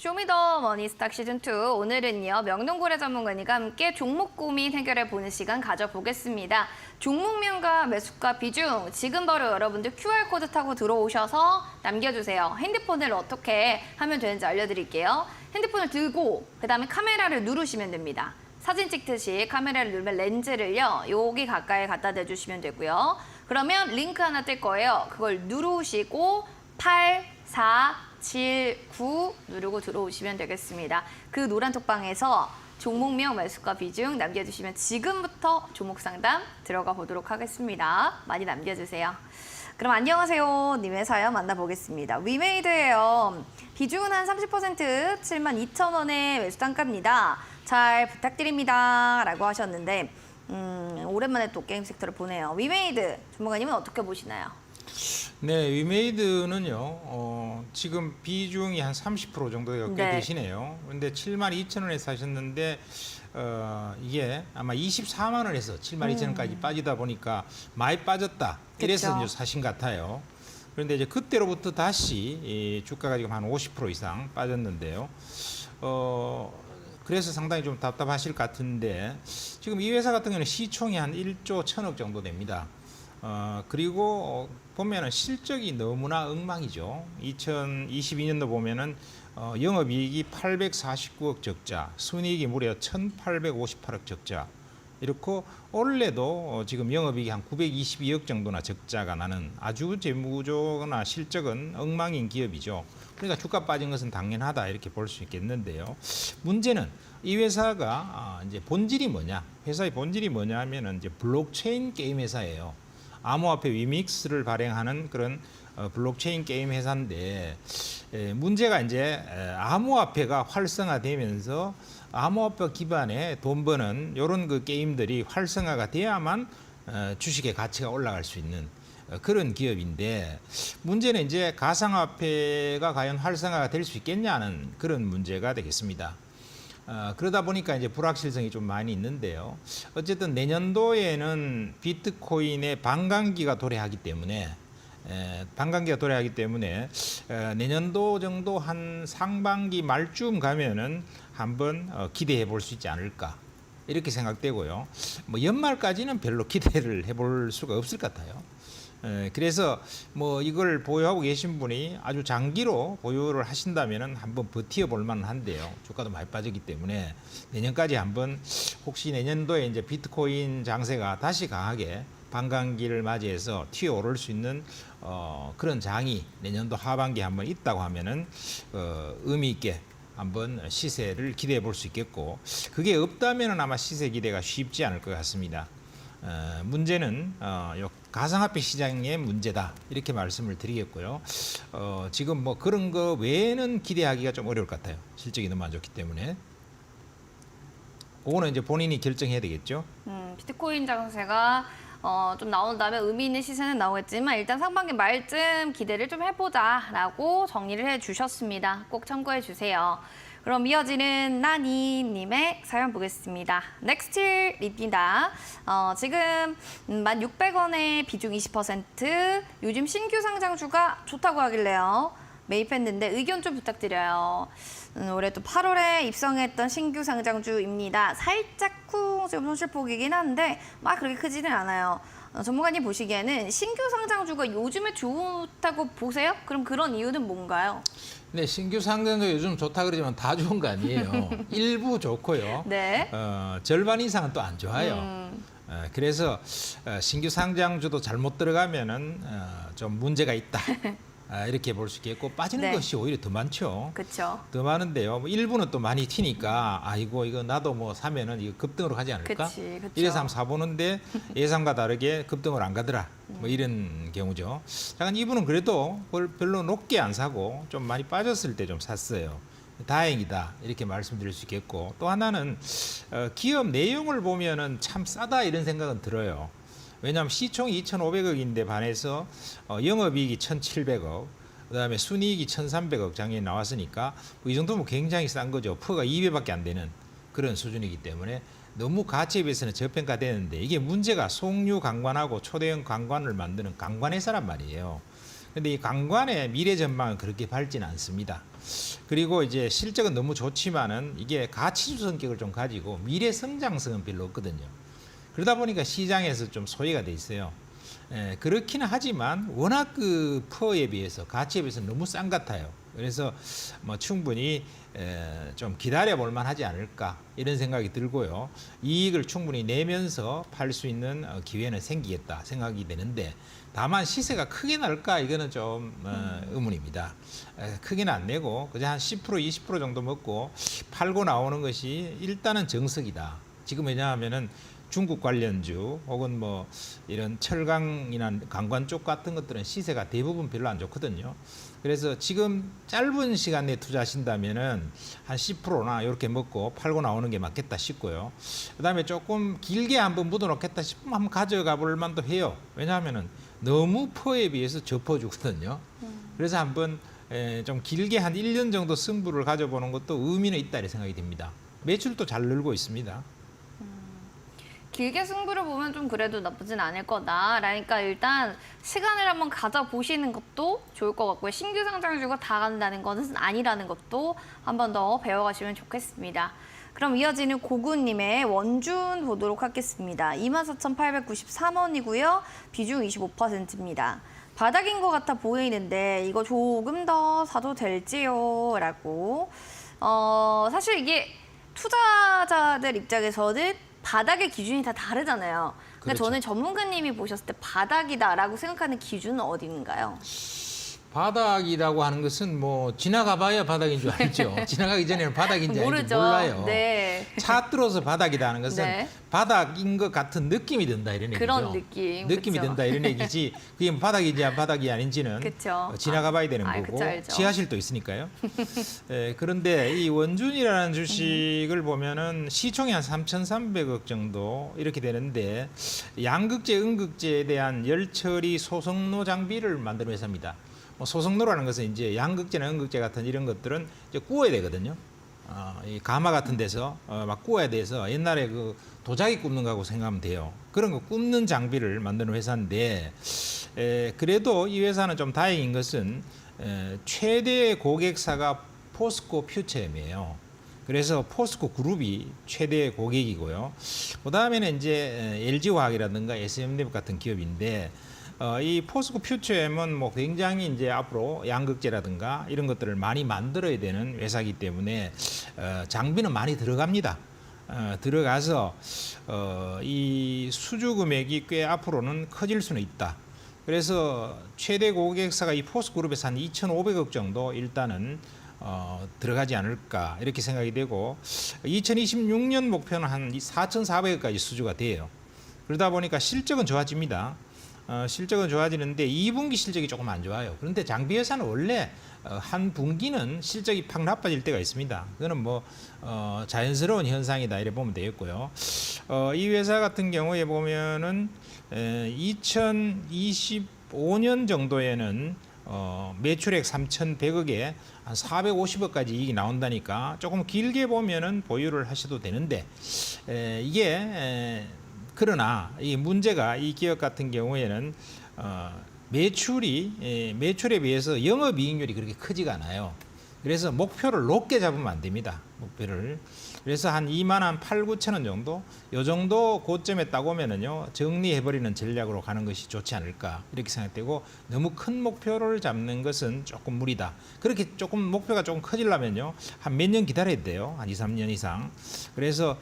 쇼미더머니 스탁 시즌2 오늘은요 명동고래 전문가님과 함께 종목 고민 해결해 보는 시간 가져보겠습니다. 종목명과 매수가 비중 지금 바로 여러분들 QR코드 타고 들어오셔서 남겨주세요. 핸드폰을 어떻게 하면 되는지 알려드릴게요. 핸드폰을 들고 그다음에 카메라를 누르시면 됩니다. 사진 찍듯이 카메라를 누르면 렌즈를요 여기 가까이 갖다 대주시면 되고요. 그러면 링크 하나 뜰 거예요. 그걸 누르시고 8, 4, 7, 9 누르고 들어오시면 되겠습니다. 그 노란 톡방에서 종목명 매수가 비중 남겨주시면 지금부터 종목 상담 들어가 보도록 하겠습니다. 많이 남겨주세요. 그럼 안녕하세요 님의 사연 만나보겠습니다. 위메이드예요. 비중은 한 30% 72,000원의 매수 단가입니다. 잘 부탁드립니다 라고 하셨는데 오랜만에 또 게임 섹터를 보네요. 위메이드 전문가님은 어떻게 보시나요? 네, 위메이드는요, 지금 비중이 한 30% 정도가 꽤 네. 되시네요. 그런데 72,000원에 사셨는데, 이게 아마 24만 원에서 72,000원까지 빠지다 보니까 많이 빠졌다. 이래서 그쵸. 이제 사신 것 같아요. 그런데 이제 그때로부터 다시 이 주가가 지금 한 50% 이상 빠졌는데요. 그래서 상당히 좀 답답하실 것 같은데, 지금 이 회사 같은 경우는 시총이 한 1조 1,000억 정도 됩니다. 그리고 보면은 실적이 너무나 엉망이죠. 2022년도 보면은 영업이익이 849억 적자, 순이익이 무려 1,858억 적자. 이렇고 올해도 지금 영업이익이 한 922억 정도나 적자가 나는 아주 재무구조나 실적은 엉망인 기업이죠. 그러니까 주가 빠진 것은 당연하다 이렇게 볼 수 있겠는데요. 문제는 이 회사가 이제 본질이 뭐냐? 회사의 본질이 뭐냐 하면은 이제 블록체인 게임 회사예요. 암호화폐 위믹스를 발행하는 그런 블록체인 게임 회사인데 문제가 이제 암호화폐가 활성화되면서 암호화폐 기반의 돈 버는 이런 그 게임들이 활성화가 돼야만 주식의 가치가 올라갈 수 있는 그런 기업인데 문제는 이제 가상화폐가 과연 활성화가 될 수 있겠냐는 그런 문제가 되겠습니다. 그러다 보니까 이제 불확실성이 좀 많이 있는데요. 어쨌든 내년도에는 비트코인의 반감기가 도래하기 때문에 내년도 정도 한 상반기 말쯤 가면은 한번 기대해 볼 수 있지 않을까 이렇게 생각되고요. 뭐 연말까지는 별로 기대를 해볼 수가 없을 것 같아요. 그래서 뭐 이걸 보유하고 계신 분이 아주 장기로 보유를 하신다면은 한번 버티어 볼 만한데요. 주가도 많이 빠졌기 때문에 내년까지 한번 혹시 내년도에 이제 비트코인 장세가 다시 강하게 반감기를 맞이해서 튀어오를 수 있는 그런 장이 내년도 하반기에 한번 있다고 하면은 의미 있게 한번 시세를 기대해 볼 수 있겠고 그게 없다면은 아마 시세 기대가 쉽지 않을 것 같습니다. 문제는 요 가상화폐 시장의 문제다 이렇게 말씀을 드리겠고요. 지금 뭐 그런 거 외에는 기대하기가 좀 어려울 것 같아요. 실적이 너무 안 좋기 때문에. 그거는 이제 본인이 결정해야 되겠죠. 비트코인 장세가 좀 나온 다음에 의미 있는 시세는 나오겠지만 일단 상반기 말쯤 기대를 좀 해보자라고 정리를 해주셨습니다. 꼭 참고해 주세요. 그럼 이어지는 나니님의 사연 보겠습니다. 넥스틸입니다. 지금 1,600원에 비중 20%, 요즘 신규 상장주가 좋다고 하길래요. 매입했는데 의견 좀 부탁드려요. 올해 또 8월에 입성했던 신규 상장주입니다. 살짝 지금 손실폭이긴 한데 막 그렇게 크지는 않아요. 전문가님 보시기에는 신규 상장주가 요즘에 좋다고 보세요? 그럼 그런 이유는 뭔가요? 네, 신규 상장도 요즘 좋다 그러지만 다 좋은 거 아니에요. 일부 좋고요. 네. 절반 이상은 또 안 좋아요. 그래서 신규 상장주도 잘못 들어가면은 좀 문제가 있다. 이렇게 볼 수 있겠고 빠지는 네. 것이 오히려 더 많죠. 그렇죠. 더 많은데요. 뭐 일부는 또 많이 튀니까 아이고 이거 나도 뭐 사면은 이거 급등으로 가지 않을까? 그치. 이래서 한번 사보는데 예상과 다르게 급등을 안 가더라. 뭐 이런 경우죠. 잠깐 이분은 그래도 별로 높게 안 사고 좀 많이 빠졌을 때 좀 샀어요. 다행이다 이렇게 말씀드릴 수 있겠고 또 하나는 기업 내용을 보면은 참 싸다 이런 생각은 들어요. 왜냐하면 시총이 2,500억인데 반해서 영업이익이 1,700억, 그다음에 순이익이 1,300억 작년에 나왔으니까 이 정도면 굉장히 싼 거죠. 퍼가 2배밖에 안 되는 그런 수준이기 때문에 너무 가치에 비해서는 저평가되는데 이게 문제가 송유 강관하고 초대형 강관을 만드는 강관회사란 말이에요. 근데 이 강관의 미래 전망은 그렇게 밝지는 않습니다. 그리고 이제 실적은 너무 좋지만은 이게 가치주 성격을 좀 가지고 미래 성장성은 별로 없거든요. 그러다 보니까 시장에서 좀 소외가 돼 있어요. 그렇기는 하지만 워낙 그 퍼에 비해서 가치에 비해서 너무 싼 것 같아요. 그래서 뭐 충분히 좀 기다려 볼 만하지 않을까 이런 생각이 들고요. 이익을 충분히 내면서 팔 수 있는 기회는 생기겠다 생각이 되는데 다만 시세가 크게 날까 이거는 좀 의문입니다. 크게는 안 내고 그저 한 10% 20% 정도 먹고 팔고 나오는 것이 일단은 정석이다. 지금 왜냐하면은 중국 관련주 혹은 뭐 이런 철강이나 강관 쪽 같은 것들은 시세가 대부분 별로 안 좋거든요. 그래서 지금 짧은 시간 내에 투자하신다면은 한 10%나 이렇게 먹고 팔고 나오는 게 맞겠다 싶고요. 그다음에 조금 길게 한번 묻어놓겠다 싶으면 한번 가져가 볼 만도 해요. 왜냐하면은 너무 퍼에 비해서 접어주거든요. 그래서 한번 좀 길게 한 1년 정도 승부를 가져보는 것도 의미는 있다 이렇게 생각이 듭니다. 매출도 잘 늘고 있습니다. 길게 승부를 보면 좀 그래도 나쁘진 않을 거다. 그러니까 일단 시간을 한번 가져보시는 것도 좋을 것 같고요. 신규 상장주가 다 간다는 것은 아니라는 것도 한 번 더 배워가시면 좋겠습니다. 그럼 이어지는 고구님의 원준 보도록 하겠습니다. 24,893원이고요. 비중 25%입니다. 바닥인 것 같아 보이는데 이거 조금 더 사도 될지요? 라고. 사실 이게 투자자들 입장에서는 바닥의 기준이 다 다르잖아요. 그러니까 그렇죠. 저는 전문가님이 보셨을 때 바닥이다라고 생각하는 기준은 어디인가요? 바닥이라고 하는 것은 뭐 지나가 봐야 바닥인 줄 알죠. 지나가기 전에는 바닥인지 아닌지 모르죠. 몰라요. 네. 차 들어서 바닥이다 하는 것은 네. 바닥인 것 같은 느낌이 든다 이런 얘기죠. 그런 느낌. 느낌이 그쵸. 든다 이런 얘기지 그게 뭐 바닥인지 바닥이 아닌지는 그쵸. 지나가 봐야 되는 아, 거고 그쵸, 알죠. 지하실도 있으니까요. 그런데 이 원준이라는 주식을 보면은 시총이 한 3,300억 정도 이렇게 되는데 양극재, 음극재에 대한 열처리 소성로 장비를 만드는 회사입니다. 소성로라는 것은 이제 양극재나 음극재 같은 이런 것들은 이제 구워야 되거든요. 이 가마 같은 데서 막 구워야 돼서 옛날에 그 도자기 굽는 거하고 생각하면 돼요. 그런 거 굽는 장비를 만드는 회사인데 그래도 이 회사는 좀 다행인 것은 최대 고객사가 포스코 퓨처엠이에요. 그래서 포스코 그룹이 최대 고객이고요. 그 다음에는 이제 LG화학이라든가 SM랩 같은 기업인데 이 포스코 퓨처엠은 뭐 굉장히 이제 앞으로 양극재라든가 이런 것들을 많이 만들어야 되는 회사이기 때문에 장비는 많이 들어갑니다. 들어가서 이 수주 금액이 꽤 앞으로는 커질 수는 있다. 그래서 최대 고객사가 이 포스그룹에서 한 2,500억 정도 일단은 들어가지 않을까 이렇게 생각이 되고 2026년 목표는 한 4,400억까지 수주가 돼요. 그러다 보니까 실적은 좋아집니다. 실적은 좋아지는데 2분기 실적이 조금 안 좋아요. 그런데 장비 회사는 원래 한 분기는 실적이 팍 나빠질 때가 있습니다. 그거는 뭐 자연스러운 현상이다 이렇게 보면 되겠고요. 이 회사 같은 경우에 보면은 2025년 정도에는 매출액 3,100억에 한 450억까지 이익이 나온다니까 조금 길게 보면은 보유를 하셔도 되는데 이게 그러나 이 문제가 이 기업 같은 경우에는 매출에 비해서 영업이익률이 그렇게 크지가 않아요. 그래서 목표를 높게 잡으면 안 됩니다. 목표를. 그래서 한 2만 한 8, 9천 원 정도 요 정도 고점에 딱 오면은요 정리해버리는 전략으로 가는 것이 좋지 않을까 이렇게 생각되고 너무 큰 목표를 잡는 것은 조금 무리다. 그렇게 조금 목표가 조금 커지려면요 한 몇 년 기다려야 돼요. 한 2, 3년 이상. 그래서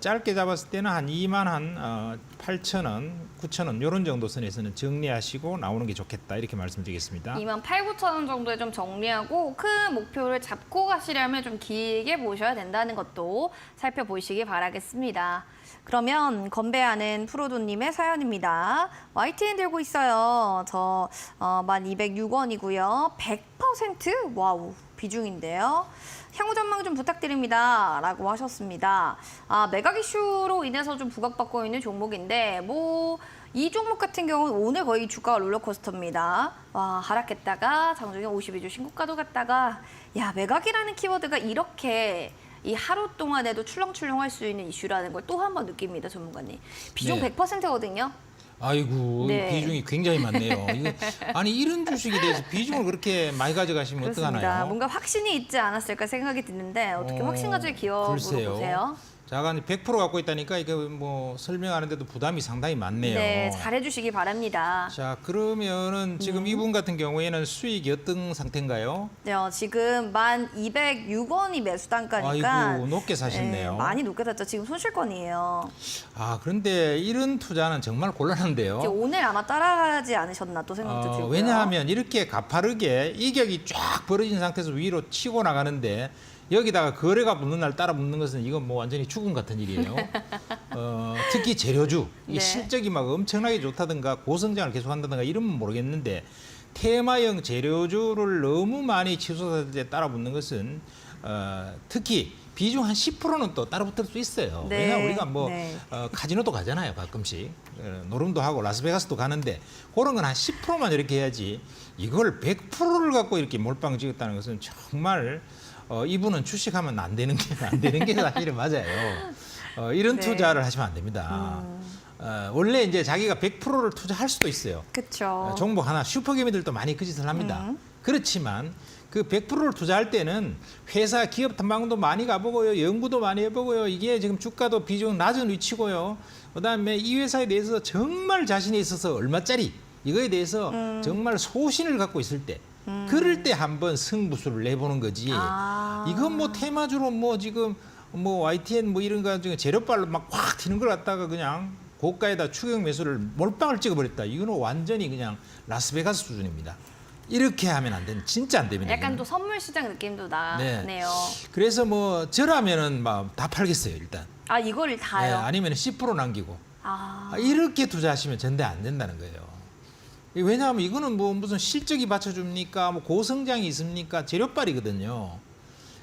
짧게 잡았을 때는 한 2만 한 8천 원, 9천 원 이런 정도 선에서는 정리하시고 나오는 게 좋겠다 이렇게 말씀드리겠습니다. 2만 8, 9천 원 정도에 좀 정리하고 큰 목표를 잡고 가시려면 좀 길게 보셔야 된다는 것도 살펴보시기 바라겠습니다. 그러면 건배하는 프로도님의 사연입니다. YTN 들고 있어요. 저 1206원이고요. 100% 와우 비중인데요. 향후 전망 좀 부탁드립니다. 라고 하셨습니다. 매각 이슈로 인해서 좀 부각받고 있는 종목인데 이 종목 같은 경우는 오늘 거의 주가가 롤러코스터입니다. 하락했다가 장중에 52주 신고가도 갔다가 매각이라는 키워드가 이렇게 이 하루 동안에도 출렁출렁할 수 있는 이슈라는 걸 또 한 번 느낍니다, 전문가님. 비중 네. 100%거든요. 아이고 네. 비중이 굉장히 많네요. 아니 이런 주식에 대해서 비중을 그렇게 많이 가져가시면 그렇습니다. 어떡하나요? 뭔가 확신이 있지 않았을까 생각이 드는데 어떻게 확신 가질 기업으로 글쎄요. 보세요? 자가 100% 갖고 있다니까 이거 뭐 설명하는데도 부담이 상당히 많네요. 네, 잘해주시기 바랍니다. 자 그러면은 지금 이분 같은 경우에는 수익이 어떤 상태인가요? 네, 지금 1,206원이 매수 단가니까 아이고 높게 사셨네요. 네, 많이 높게 샀죠. 지금 손실권이에요. 아 그런데 이런 투자는 정말 이제 곤란한데요. 오늘 아마 따라가지 않으셨나 또 생각도 들고요. 왜냐하면 이렇게 가파르게 이격이 쫙 벌어진 상태에서 위로 치고 나가는데 여기다가 거래가 붙는 날 따라 붙는 것은 이건 뭐 완전히 죽음 같은 일이에요. 특히 재료주 이 네. 실적이 막 엄청나게 좋다든가 고성장을 계속한다든가 이러면 모르겠는데 테마형 재료주를 너무 많이 치솟을 때 따라 붙는 것은 특히 비중 한 10%는 또 따라 붙을 수 있어요. 네. 왜냐하면 우리가 뭐 네. 카지노도 가잖아요, 가끔씩. 노름도 하고 라스베가스도 가는데 그런 건 한 10%만 이렇게 해야지 이걸 100%를 갖고 이렇게 몰빵 찍었다는 것은 정말 이분은 주식하면 안 되는 게 사실은 맞아요. 이런 네. 투자를 하시면 안 됩니다. 원래 이제 자기가 100%를 투자할 수도 있어요. 그렇죠. 종목 하나 슈퍼개미들도 많이 그 짓을 합니다. 그렇지만 그 100%를 투자할 때는 회사 기업 탐방도 많이 가보고요, 연구도 많이 해보고요. 이게 지금 주가도 비중 낮은 위치고요. 그다음에 이 회사에 대해서 정말 자신이 있어서 얼마짜리 이거에 대해서 정말 소신을 갖고 있을 때. 그럴 때 한번 승부수를 내보는 거지. 이건 뭐 테마주로 뭐 지금 뭐 YTN 뭐 이런 거 중에 재료발로 막 확 튀는 걸 갖다가 그냥 고가에다 추격 매수를 몰빵을 찍어버렸다. 이거는 완전히 그냥 라스베가스 수준입니다. 이렇게 하면 안 되는, 진짜 안 됩니다. 약간 이거는. 또 선물 시장 느낌도 나네요. 그래서 뭐 저라면은 막 다 팔겠어요 일단. 아, 이거를 다요? 아니면 10% 남기고. 아, 이렇게 투자하시면 전대 안 된다는 거예요. 왜냐하면 이거는 뭐 무슨 실적이 받쳐줍니까? 뭐 고성장이 있습니까? 재료빨이거든요.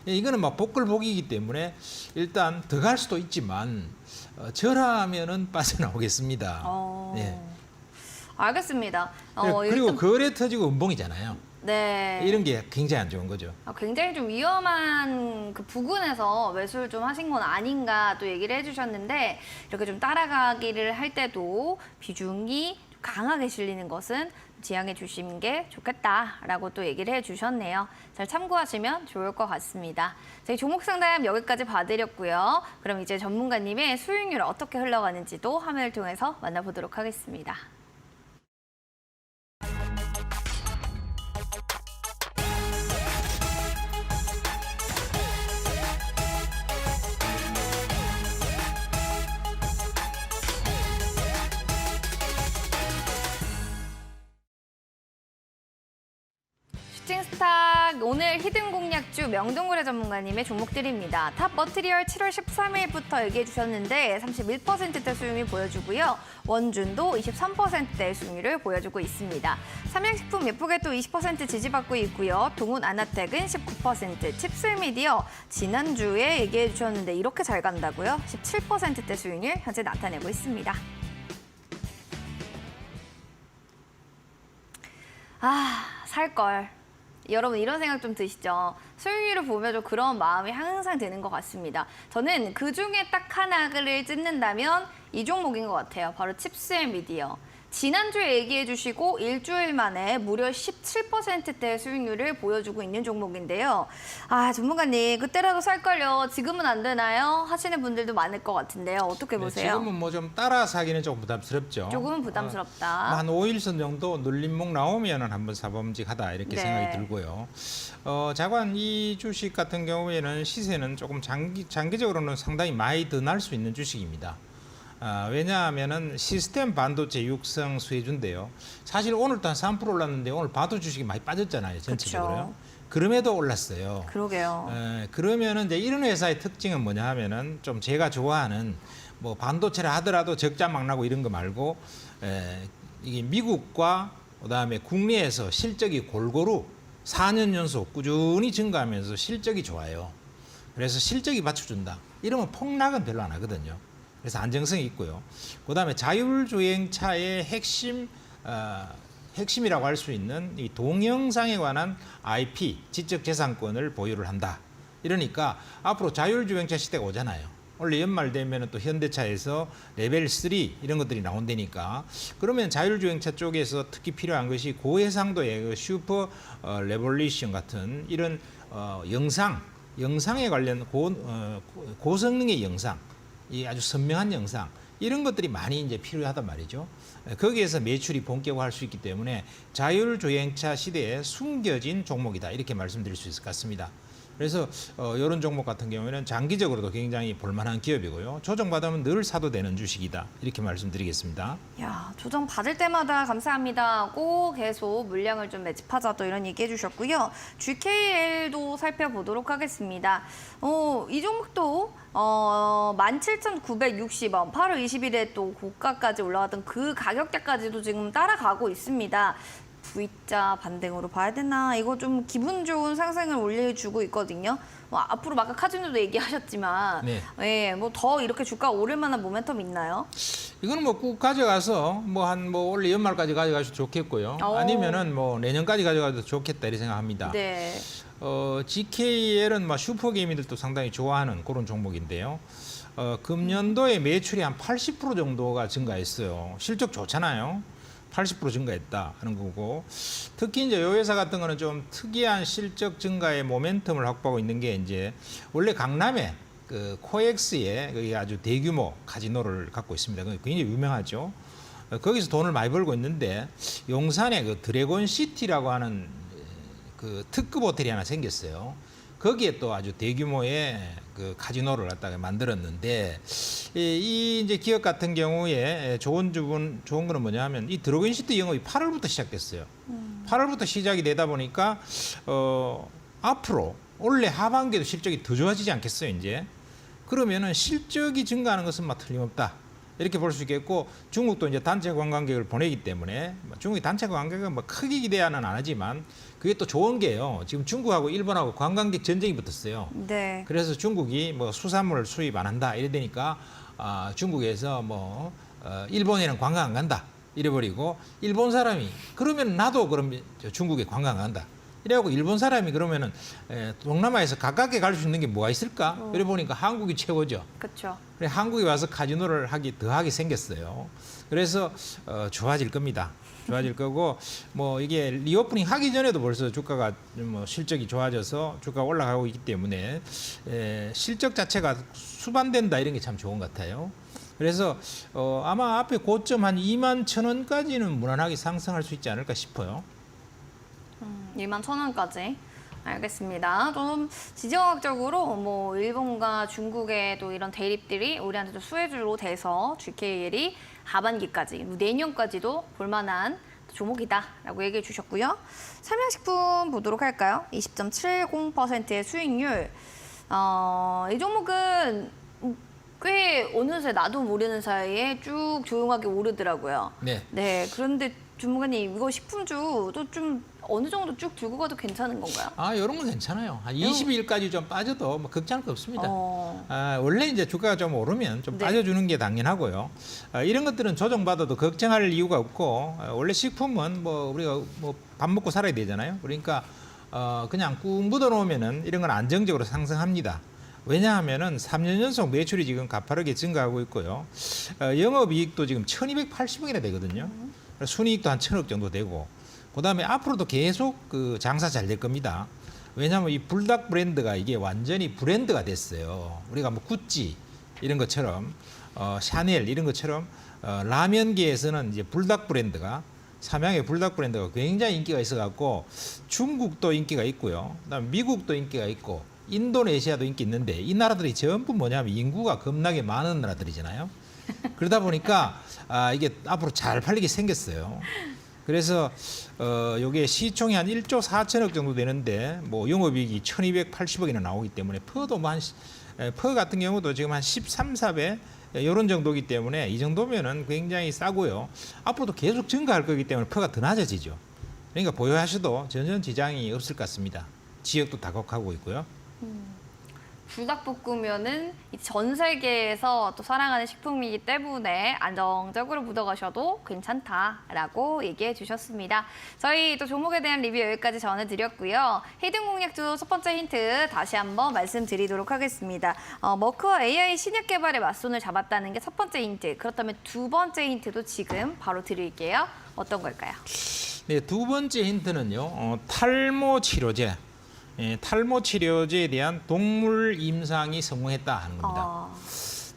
이거는 막 복글복이기 때문에 일단 더 갈 수도 있지만 저라면은 빠져나오겠습니다. 예. 알겠습니다. 그리고 일단, 거래 터지고 음봉이잖아요. 네. 이런 게 굉장히 안 좋은 거죠. 굉장히 좀 위험한 그 부근에서 매수를 좀 하신 건 아닌가 또 얘기를 해주셨는데 이렇게 좀 따라가기를 할 때도 비중이 강하게 실리는 것은 지양해 주시는 게 좋겠다라고 또 얘기를 해주셨네요. 잘 참고하시면 좋을 것 같습니다. 저희 종목 상담 여기까지 봐드렸고요. 그럼 이제 전문가님의 수익률 어떻게 흘러가는지도 화면을 통해서 만나보도록 하겠습니다. 슈팅스탁 오늘 히든 공략주 명동거래 전문가님의 종목들입니다. 탑 머티리얼 7월 13일부터 얘기해 주셨는데 31%대 수익률 보여주고요. 원준도 23%대 수익률을 보여주고 있습니다. 삼양식품 예쁘게 또 20% 지지받고 있고요. 동훈 아나텍은 19%, 칩슬미디어 지난주에 얘기해 주셨는데 이렇게 잘 간다고요? 17%대 수익률 현재 나타내고 있습니다. 살걸. 여러분 이런 생각 좀 드시죠? 수익률을 보면 좀 그런 마음이 항상 드는 것 같습니다. 저는 그중에 딱 하나를 찝는다면 이 종목인 것 같아요. 바로 칩스앤미디어. 지난주에 얘기해 주시고 일주일 만에 무려 17%대 수익률을 보여주고 있는 종목인데요. 전문가님 그때라도 살걸요. 지금은 안 되나요? 하시는 분들도 많을 것 같은데요. 어떻게 보세요? 지금은 뭐 좀 따라 사기는 조금 부담스럽죠. 조금은 부담스럽다. 한 5일선 정도 눌림목 나오면은 한번 사범직하다 이렇게 네. 생각이 들고요. 자관 이 주식 같은 경우에는 시세는 조금 장기적으로는 상당히 많이 더 날 수 있는 주식입니다. 왜냐하면은 시스템 반도체 육성 수혜주인데요. 사실 오늘도 한 3% 올랐는데 오늘 반도 주식이 많이 빠졌잖아요, 전체적으로요. 그쵸. 그럼에도 올랐어요. 그러게요. 그러면은 이제 이런 회사의 특징은 뭐냐 하면은 좀 제가 좋아하는 뭐 반도체를 하더라도 적자 막 나고 이런 거 말고 이게 미국과 그다음에 국내에서 실적이 골고루 4년 연속 꾸준히 증가하면서 실적이 좋아요. 그래서 실적이 받쳐준다. 이러면 폭락은 별로 안 하거든요. 그래서 안정성이 있고요. 그다음에 자율주행차의 핵심이라고 할 수 있는 이 동영상에 관한 IP, 지적재산권을 보유를 한다. 이러니까 앞으로 자율주행차 시대가 오잖아요. 원래 연말 되면 또 현대차에서 레벨 3 이런 것들이 나온다니까. 그러면 자율주행차 쪽에서 특히 필요한 것이 고해상도의 그 슈퍼 레볼루션 같은 이런 영상에 관련 고성능의 영상, 이 아주 선명한 영상 이런 것들이 많이 이제 필요하단 말이죠. 거기에서 매출이 본격화할 수 있기 때문에 자율주행차 시대에 숨겨진 종목이다 이렇게 말씀드릴 수 있을 것 같습니다. 그래서 이런 종목 같은 경우에는 장기적으로도 굉장히 볼만한 기업이고요. 조정받으면 늘 사도 되는 주식이다 이렇게 말씀드리겠습니다. 야, 조정 받을 때마다 감사합니다 하고 계속 물량을 좀 매집하자 또 이런 얘기 해주셨고요. GKL도 살펴보도록 하겠습니다. 이 종목도 17,960원, 8월 20일에 또 고가까지 올라왔던 그 가격대까지도 지금 따라가고 있습니다. V자 반등으로 봐야 되나? 이거 좀 기분 좋은 상승을 올려주고 있거든요. 앞으로 아까 카지노도 얘기하셨지만, 네. 뭐 더 이렇게 주가 오를 만한 모멘텀 있나요? 이거는 뭐 꾹 가져가서 원래 연말까지 가져가셔도 좋겠고요. 아니면은 뭐 내년까지 가져가도 좋겠다 이렇게 생각합니다. 네. GKL은 슈퍼게이머들도 상당히 좋아하는 그런 종목인데요. 금년도에 매출이 한 80% 정도가 증가했어요. 실적 좋잖아요. 80% 증가했다 하는 거고, 특히 이제 요 회사 같은 거는 좀 특이한 실적 증가의 모멘텀을 확보하고 있는 게 이제 원래 강남에 그 코엑스에 거기 아주 대규모 카지노를 갖고 있습니다. 굉장히 유명하죠. 거기서 돈을 많이 벌고 있는데 용산에 그 드래곤 시티라고 하는 그 특급 호텔이 하나 생겼어요. 거기에 또 아주 대규모의 그 카지노를 갖다가 만들었는데, 이 이제 기업 같은 경우에 좋은 거는 뭐냐 하면 이 드래곤 시티 영업이 8월부터 시작됐어요. 8월부터 시작이 되다 보니까 앞으로 올해 하반기에도 실적이 더 좋아지지 않겠어요, 이제. 그러면은 실적이 증가하는 것은 틀림없다. 이렇게 볼 수 있겠고, 중국도 이제 단체 관광객을 보내기 때문에 중국의 단체 관광객은 크게 기대는 안 하지만 그게 또 좋은 게요. 지금 중국하고 일본하고 관광객 전쟁이 붙었어요. 네. 그래서 중국이 수산물을 수입 안 한다 이래 되니까 중국에서 일본에는 관광 안 간다 이래버리고, 일본 사람이 그러면 나도 그럼 중국에 관광 안 간다. 이래갖고 일본 사람이 그러면은 동남아에서 가깝게 갈 수 있는 게 뭐가 있을까? 이래 보니까 한국이 최고죠. 그렇죠. 그래 한국에 와서 카지노를 더하게 생겼어요. 그래서 좋아질 겁니다. 좋아질 거고, 이게 리오프닝 하기 전에도 벌써 주가가 실적이 좋아져서 주가가 올라가고 있기 때문에 실적 자체가 수반된다 이런 게 참 좋은 것 같아요. 그래서 아마 앞에 고점 한 21,000원까지는 무난하게 상승할 수 있지 않을까 싶어요. 21,000원까지. 알겠습니다. 좀 지정학적으로 일본과 중국의 또 이런 대립들이 우리한테 도 수혜주로 돼서 GKL이 하반기까지, 내년까지도 볼만한 종목이다라고 얘기해 주셨고요. 삼양식품 보도록 할까요? 20.70%의 수익률. 이 종목은 꽤 어느새 나도 모르는 사이에 쭉 조용하게 오르더라고요. 네. 네. 그런데 주무관님, 이거 식품주도 좀 어느 정도 쭉 들고 가도 괜찮은 건가요? 이런 건 괜찮아요. 한 22일까지 좀 빠져도 걱정할 거 없습니다. 원래 이제 주가가 좀 오르면 좀 네. 빠져주는 게 당연하고요. 이런 것들은 조정받아도 걱정할 이유가 없고, 원래 식품은 우리가 밥 먹고 살아야 되잖아요. 그러니까 그냥 꾹 묻어 놓으면은 이런 건 안정적으로 상승합니다. 왜냐하면은 3년 연속 매출이 지금 가파르게 증가하고 있고요. 영업이익도 지금 1,280억이나 되거든요. 순이익도 한 1,000억 정도 되고, 그다음에 앞으로도 계속 그 장사 잘 될 겁니다. 왜냐하면 이 불닭 브랜드가 이게 완전히 브랜드가 됐어요. 우리가 구찌 이런 것처럼 샤넬 이런 것처럼 라면계에서는 이제 불닭 브랜드가, 삼양의 불닭 브랜드가 굉장히 인기가 있어갖고 중국도 인기가 있고요. 그다음에 미국도 인기가 있고 인도네시아도 인기 있는데, 이 나라들이 전부 뭐냐면 인구가 겁나게 많은 나라들이잖아요. 그러다 보니까 이게 앞으로 잘 팔리게 생겼어요. 그래서 요게 시총이 한 1조 4천억 정도 되는데 영업이익이 1,280억이나 나오기 때문에 퍼도 퍼 같은 경우도 지금 한 13, 14배 이런 정도이기 때문에 이 정도면은 굉장히 싸고요. 앞으로도 계속 증가할 거기 때문에 퍼가 더 낮아지죠. 그러니까 보유하셔도 전혀 지장이 없을 것 같습니다. 지역도 다각하고 있고요. 불닭볶음면은 전 세계에서 또 사랑하는 식품이기 때문에 안정적으로 묻어가셔도 괜찮다라고 얘기해 주셨습니다. 저희 또 종목에 대한 리뷰 여기까지 전해드렸고요. 히든 공략주 첫 번째 힌트 다시 한번 말씀드리도록 하겠습니다. 머크와 AI 신약 개발에 맞손을 잡았다는 게 첫 번째 힌트. 그렇다면 두 번째 힌트도 지금 바로 드릴게요. 어떤 걸까요? 네, 두 번째 힌트는요. 탈모 치료제. 탈모 치료제에 대한 동물 임상이 성공했다 하는 겁니다.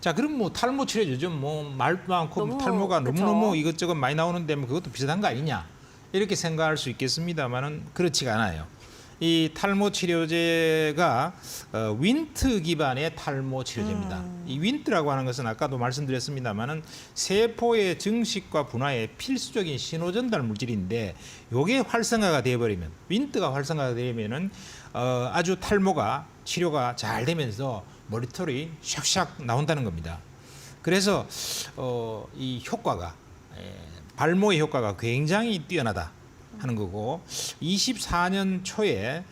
자, 그럼 뭐 탈모 치료제 요즘 뭐 말 많고 탈모가 그쵸. 너무너무 이것저것 많이 나오는데 뭐 그것도 비슷한 거 아니냐 이렇게 생각할 수 있겠습니다만은 그렇지가 않아요. 이 탈모 치료제가 윈트 기반의 탈모 치료제입니다. 이 윈트라고 하는 것은 아까도 말씀드렸습니다만은 세포의 증식과 분화에 필수적인 신호 전달 물질인데 요게 활성화가 되어버리면 윈트가 활성화가 되면은 아주 탈모가 치료가 잘 되면서 머리털이 샥샥 나온다는 겁니다. 그래서 이 효과가 발모의 효과가 굉장히 뛰어나다 하는 거고 24년 초에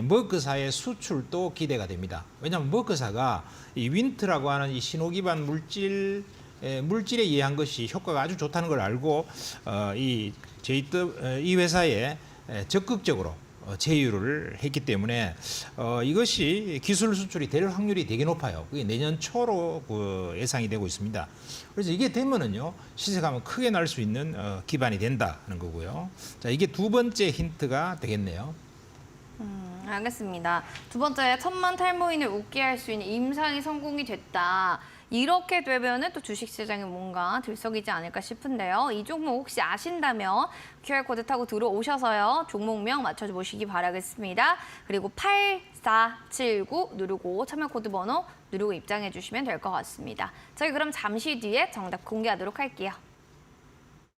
머크사의 수출도 기대가 됩니다. 왜냐하면 머크사가 이 윈트라고 하는 이 신호 기반 물질에 의한 것이 효과가 아주 좋다는 걸 알고 이 회사에 적극적으로 제휴를 했기 때문에 이것이 기술 수출이 될 확률이 되게 높아요. 그게 내년 초로 예상이 되고 있습니다. 그래서 이게 되면은요 시세가 크게 날 수 있는 기반이 된다는 거고요. 자, 이게 두 번째 힌트가 되겠네요. 알겠습니다. 두 번째, 천만 탈모인을 웃게 할 수 있는 임상이 성공이 됐다. 이렇게 되면은 또 주식시장에 뭔가 들썩이지 않을까 싶은데요. 이 종목 혹시 아신다면 QR코드 타고 들어오셔서요. 종목명 맞춰보시기 바라겠습니다. 그리고 8479 누르고 참여코드 번호 누르고 입장해 주시면 될 것 같습니다. 저희 그럼 잠시 뒤에 정답 공개하도록 할게요.